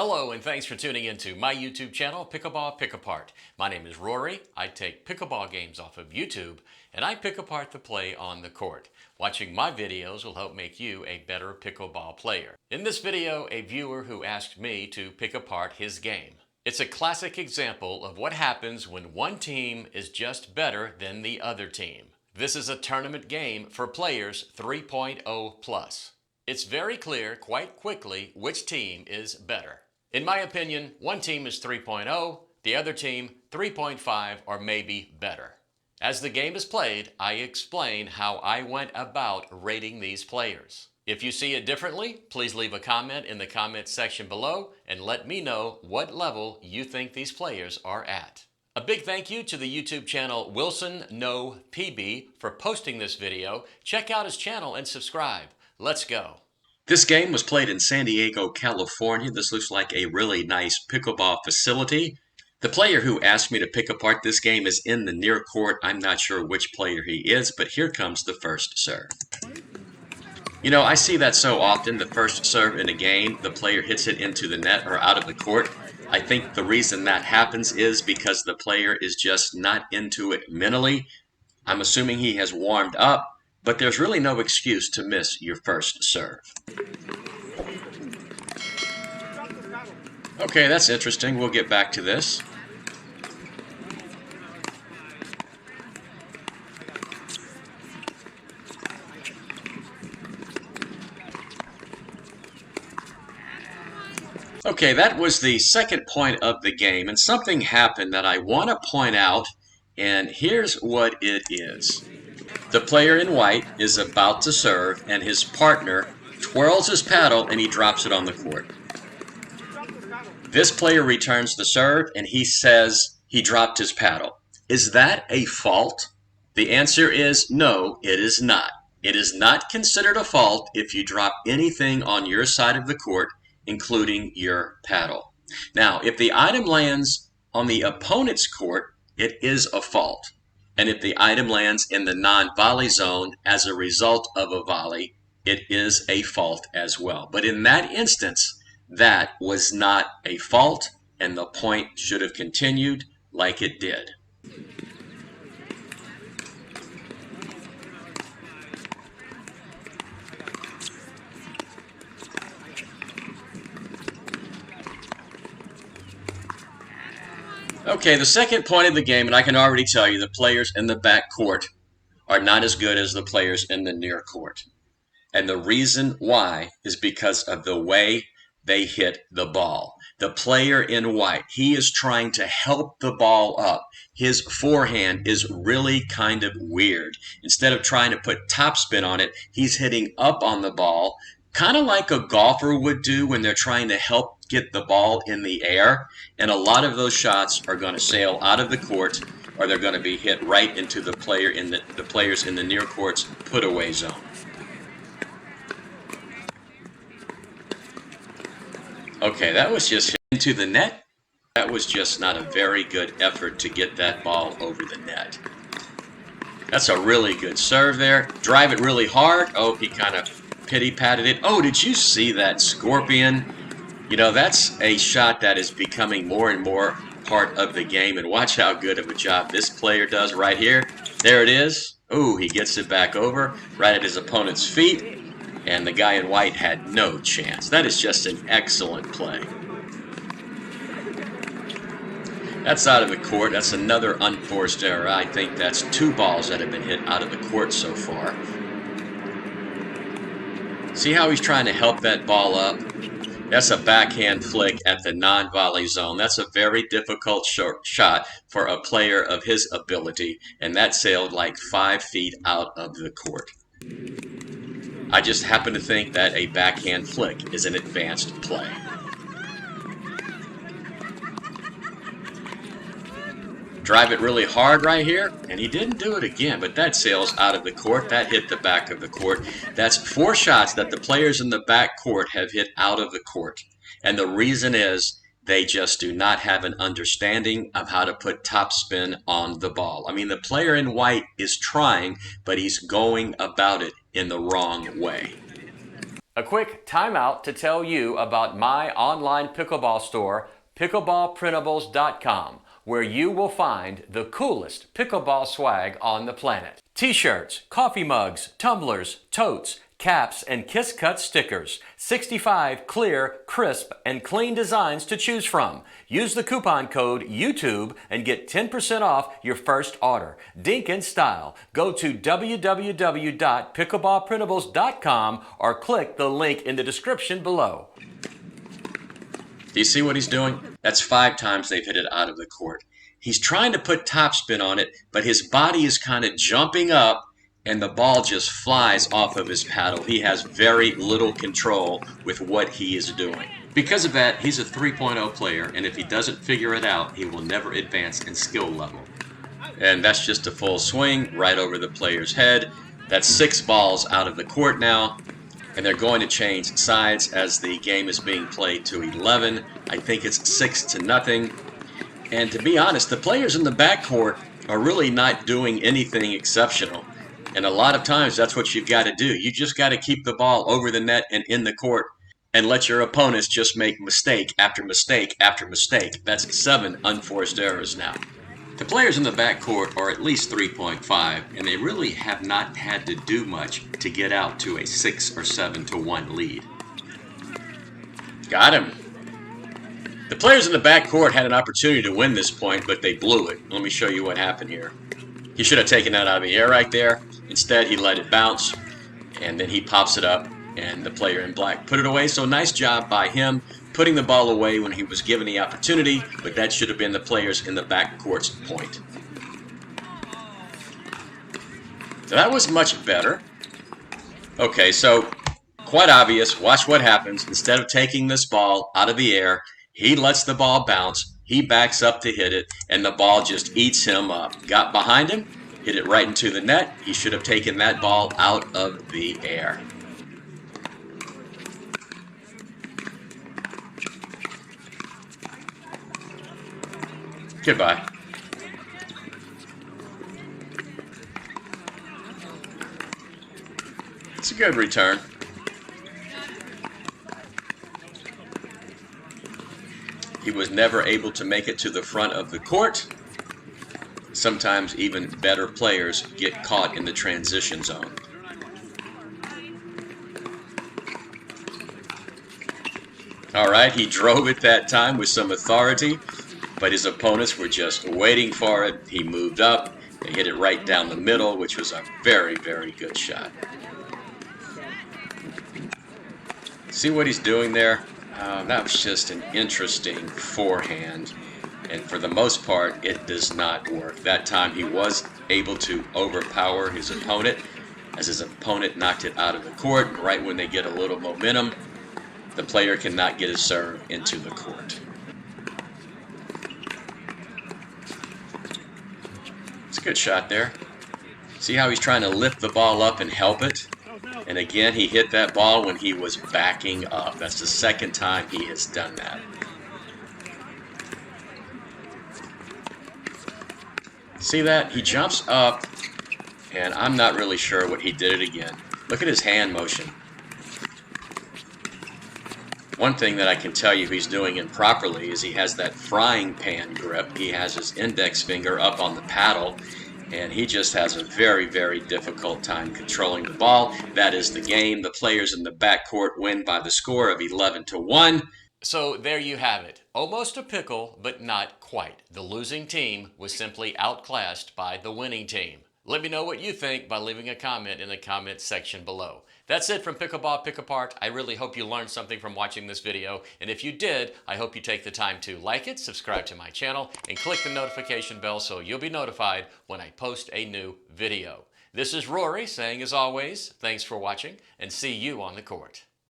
Hello and thanks for tuning into my YouTube channel, Pickleball Pick Apart. My name is Rory. I take pickleball games off of YouTube and I pick apart the play on the court. Watching my videos will help make you a better pickleball player. In this video, a viewer who asked me to pick apart his game. It's a classic example of what happens when one team is just better than the other team. This is a tournament game for players 3.0 plus. It's very clear quite quickly which team is better. In my opinion, one team is 3.0, the other team 3.5 or maybe better. As the game is played, I explain how I went about rating these players. If you see it differently, please leave a comment in the comment section below and let me know what level you think these players are at. A big thank you to the YouTube channel Wilson No PB for posting this video. Check out his channel and subscribe. Let's go. This game was played in San Diego, California. This looks like a really nice pickleball facility. The player who asked me to pick apart this game is in the near court. I'm not sure which player he is, but here comes the first serve. You know, I see that so often, the first serve in a game, the player hits it into the net or out of the court. I think the reason that happens is because the player is just not into it mentally. I'm assuming he has warmed up, but there's really no excuse to miss your first serve. Okay, that's interesting. We'll get back to this. Okay, that was the second point of the game, and something happened that I want to point out, and here's what it is. The player in white is about to serve, and his partner twirls his paddle and he drops it on the court. This player returns the serve, and he says he dropped his paddle. Is that a fault? The answer is no, it is not. It is not considered a fault if you drop anything on your side of the court, including your paddle. Now, if the item lands on the opponent's court, it is a fault. And if the item lands in the non-volley zone as a result of a volley, it is a fault as well. But in that instance, that was not a fault, and the point should have continued like it did. Okay, the second point of the game, and I can already tell you the players in the back court are not as good as the players in the near court. And the reason why is because of the way they hit the ball. The player in white, he is trying to help the ball up. His forehand is really kind of weird. Instead of trying to put topspin on it, he's hitting up on the ball, kind of like a golfer would do when they're trying to help get the ball in the air. And a lot of those shots are going to sail out of the court, or they're going to be hit right into the players in the near court's put-away zone. Okay, that was just hit into the net. That was just not a very good effort to get that ball over the net. That's a really good serve there. Drive it really hard. Oh, he kind of pity-patted it. Oh, did you see that scorpion? You know, that's a shot that is becoming more and more part of the game. And watch how good of a job this player does right here. There it is. Ooh, he gets it back over right at his opponent's feet. And the guy in white had no chance. That is just an excellent play. That's out of the court. That's another unforced error. I think that's 2 balls that have been hit out of the court so far. See how he's trying to help that ball up? That's a backhand flick at the non-volley zone. That's a very difficult shot for a player of his ability, and that sailed like 5 feet out of the court. I just happen to think that a backhand flick is an advanced play. Drive it really hard right here, and he didn't do it again, but that sails out of the court. That hit the back of the court. That's 4 shots that the players in the back court have hit out of the court. And the reason is they just do not have an understanding of how to put topspin on the ball. I mean, the player in white is trying, but he's going about it in the wrong way. A quick timeout to tell you about my online pickleball store, pickleballprintables.com, where you will find the coolest pickleball swag on the planet. T-shirts, coffee mugs, tumblers, totes, caps, and Kiss Cut stickers. 65 clear, crisp, and clean designs to choose from. Use the coupon code YouTube and get 10% off your first order. Dink in style. Go to www.pickleballprintables.com or click the link in the description below. Do you see what he's doing? That's 5 times they've hit it out of the court. He's trying to put topspin on it, but his body is kind of jumping up, and the ball just flies off of his paddle. He has very little control with what he is doing. Because of that, he's a 3.0 player, and if he doesn't figure it out, he will never advance in skill level. And that's just a full swing right over the player's head. That's 6 balls out of the court now, and they're going to change sides as the game is being played to 11. I think it's 6-0. And to be honest, the players in the backcourt are really not doing anything exceptional. And a lot of times that's what you've got to do. You just got to keep the ball over the net and in the court and let your opponents just make mistake after mistake after mistake. That's 7 unforced errors now. The players in the backcourt are at least 3.5, and they really have not had to do much to get out to a 6 or 7-1 lead. Got him. The players in the backcourt had an opportunity to win this point, but they blew it. Let me show you what happened here. He should have taken that out of the air right there. Instead, he let it bounce, and then he pops it up, and the player in black put it away. So nice job by him putting the ball away when he was given the opportunity, but that should have been the players in the backcourt's point. So that was much better. Okay, so quite obvious. Watch what happens. Instead of taking this ball out of the air, he lets the ball bounce. He backs up to hit it, and the ball just eats him up. Got behind him, hit it right into the net. He should have taken that ball out of the air. Goodbye. It's a good return. He was never able to make it to the front of the court. Sometimes even better players get caught in the transition zone. All right, he drove it that time with some authority, but his opponents were just waiting for it. He moved up. They hit it right down the middle, which was a very, very good shot. See what he's doing there? That was just an interesting forehand, and for the most part, it does not work. That time he was able to overpower his opponent, as his opponent knocked it out of the court. Right when they get a little momentum, the player cannot get his serve into the court. It's a good shot there. See how he's trying to lift the ball up and help it? And again, he hit that ball when he was backing up. That's the second time he has done that. See that? He jumps up, and I'm not really sure what he did it again. Look at his hand motion. One thing that I can tell you he's doing improperly is he has that frying pan grip. He has his index finger up on the paddle, and he just has a very, very difficult time controlling the ball. That is the game. The players in the backcourt win by the score of 11-1. So there you have it. Almost a pickle, but not quite. The losing team was simply outclassed by the winning team. Let me know what you think by leaving a comment in the comment section below. That's it from Pickleball Pick Apart. I really hope you learned something from watching this video, and if you did, I hope you take the time to like it, subscribe to my channel, and click the notification bell so you'll be notified when I post a new video. This is Rory saying, as always, thanks for watching, and see you on the court.